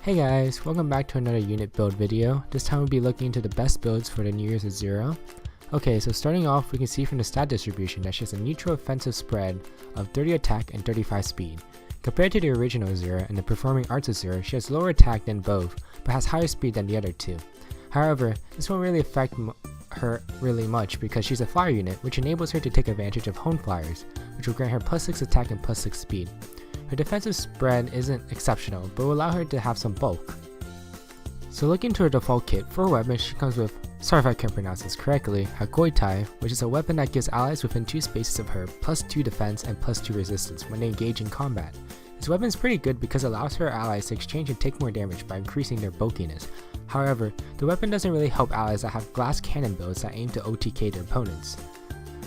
Hey guys, welcome back to another unit build video. This time we'll be looking into the best builds for the Year Azura. Okay, so starting off, we can see from the stat distribution that she has a neutral offensive spread of 30 attack and 35 speed. Compared to the original Azura and the Performing Arts Azura, she has lower attack than both, but has higher speed than the other two. However, this won't really affect her really much because she's a fire unit, which enables her to take advantage of home flyers, which will grant her plus 6 attack and plus 6 speed. Her defensive spread isn't exceptional, but will allow her to have some bulk. So looking to her default kit, for her weapon she comes with, sorry if I can't pronounce this correctly, Hagoita, which is a weapon that gives allies within 2 spaces of her plus 2 defense and plus 2 resistance when they engage in combat. This weapon is pretty good because it allows her allies to exchange and take more damage by increasing their bulkiness. However, the weapon doesn't really help allies that have glass cannon builds that aim to OTK their opponents.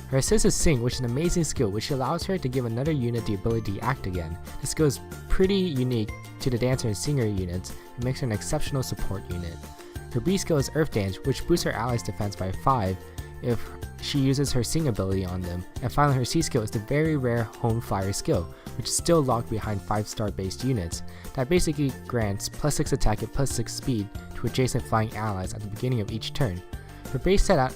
Her assist is Sing, which is an amazing skill which allows her to give another unit the ability to act again. This skill is pretty unique to the Dancer and Singer units and makes her an exceptional support unit. Her B skill is Earth Dance, which boosts her allies' defense by 5 if she uses her Sing ability on them. And finally, her C skill is the very rare Home Fire skill, which is still locked behind 5-star based units, that basically grants plus 6 attack and plus 6 speed to adjacent flying allies at the beginning of each turn. Her base set,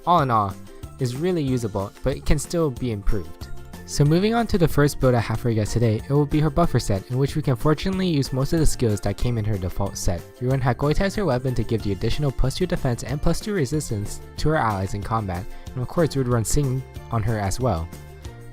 all in all, is really usable, but it can still be improved. So moving on to the first build I have for you guys today, it will be her buffer set, in which we can fortunately use most of the skills that came in her default set. We run Hagoita as her weapon to give the additional plus 2 defense and plus 2 resistance to her allies in combat, and of course we would run Sing on her as well.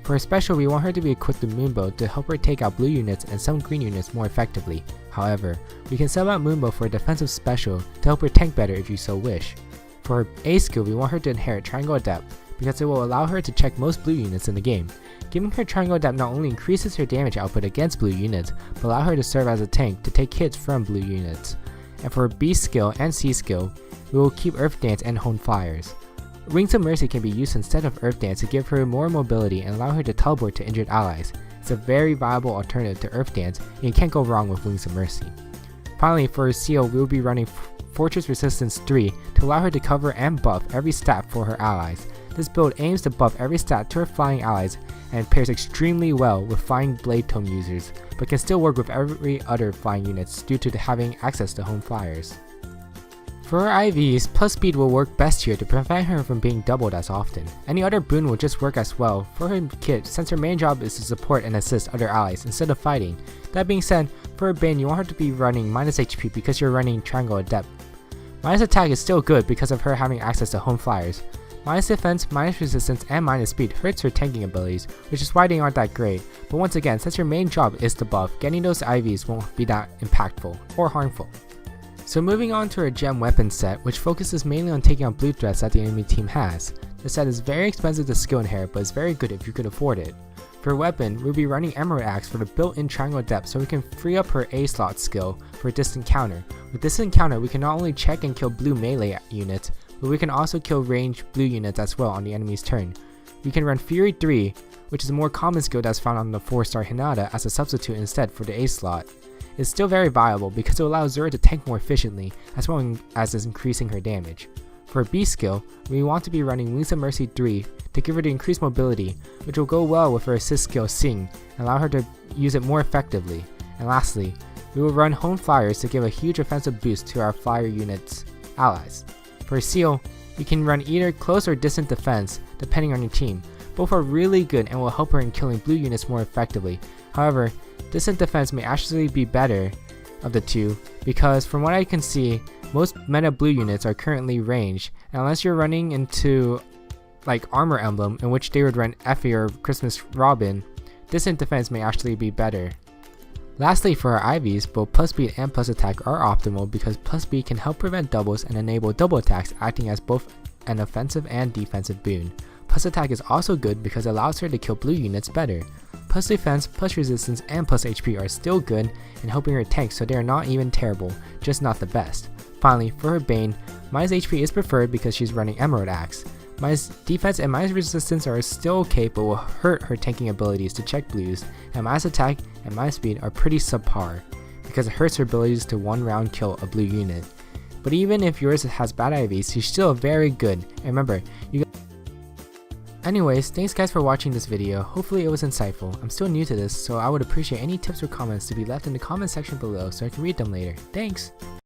For her special, we want her to be equipped with Moonbow to help her take out blue units and some green units more effectively. However, we can sub out Moonbow for a defensive special to help her tank better if you so wish. For her A skill, we want her to inherit Triangle Adept because it will allow her to check most blue units in the game. Giving her Triangle Adept not only increases her damage output against blue units, but allow her to serve as a tank to take hits from blue units. And for her B skill and C skill, we will keep Earth Dance and Home Flyers. Wings of Mercy can be used instead of Earth Dance to give her more mobility and allow her to teleport to injured allies. It's a very viable alternative to Earth Dance, and you can't go wrong with Wings of Mercy. Finally, for her seal, we will be running Fortress Resistance 3 to allow her to cover and buff every stat for her allies. This build aims to buff every stat to her flying allies and pairs extremely well with flying blade tome users, but can still work with every other flying units due to having access to home flyers. For her IVs, plus speed will work best here to prevent her from being doubled as often. Any other boon will just work as well for her kit, since her main job is to support and assist other allies instead of fighting. That being said, for her Bane you want her to be running minus HP because you're running Triangle Adept. Minus attack is still good because of her having access to home flyers. Minus defense, minus resistance, and minus speed hurts her tanking abilities, which is why they aren't that great, but once again, since her main job is to buff, getting those IVs won't be that impactful or harmful. So moving on to her gem weapon set, which focuses mainly on taking out blue threats that the enemy team has. The set is very expensive to skill inherit, but is very good if you could afford it. For her weapon, we'll be running Emerald Axe for the built-in Triangle Adept so we can free up her A slot skill for distant counter. With distant counter, we can not only check and kill blue melee units, but we can also kill ranged blue units as well on the enemy's turn. We can run Fury 3, which is a more common skill that's found on the 4-star Hinata as a substitute instead for the A slot. It's still very viable because it allows Azura to tank more efficiently as well as is increasing her damage. For her B skill, we want to be running Wings of Mercy 3 to give her the increased mobility, which will go well with her assist skill Sing and allow her to use it more effectively. And lastly, we will run Home Flyers to give a huge offensive boost to our flyer units' allies. For Seal, you can run either close or distant defense depending on your team. Both are really good and will help her in killing blue units more effectively. However, distant defense may actually be better of the two because from what I can see, most meta blue units are currently ranged, and unless you're running into like Armor Emblem, in which they would run Effie or Christmas Robin, distant defense may actually be better. Lastly, for our IVs, both plus speed and plus attack are optimal because plus speed can help prevent doubles and enable double attacks, acting as both an offensive and defensive boon. Plus attack is also good because it allows her to kill blue units better. Plus defense, plus resistance, and plus HP are still good in helping her tank, so they are not even terrible, just not the best. Finally, for her Bane, minus HP is preferred because she's running Emerald Axe. Minus defense and minus resistance are still okay but will hurt her tanking abilities to check blues, and minus attack and minus speed are pretty subpar because it hurts her abilities to one round kill a blue unit. But even if yours has bad IVs, she's still very good, and remember, Anyways, thanks guys for watching this video. Hopefully it was insightful. I'm still new to this, so I would appreciate any tips or comments to be left in the comment section below so I can read them later. Thanks!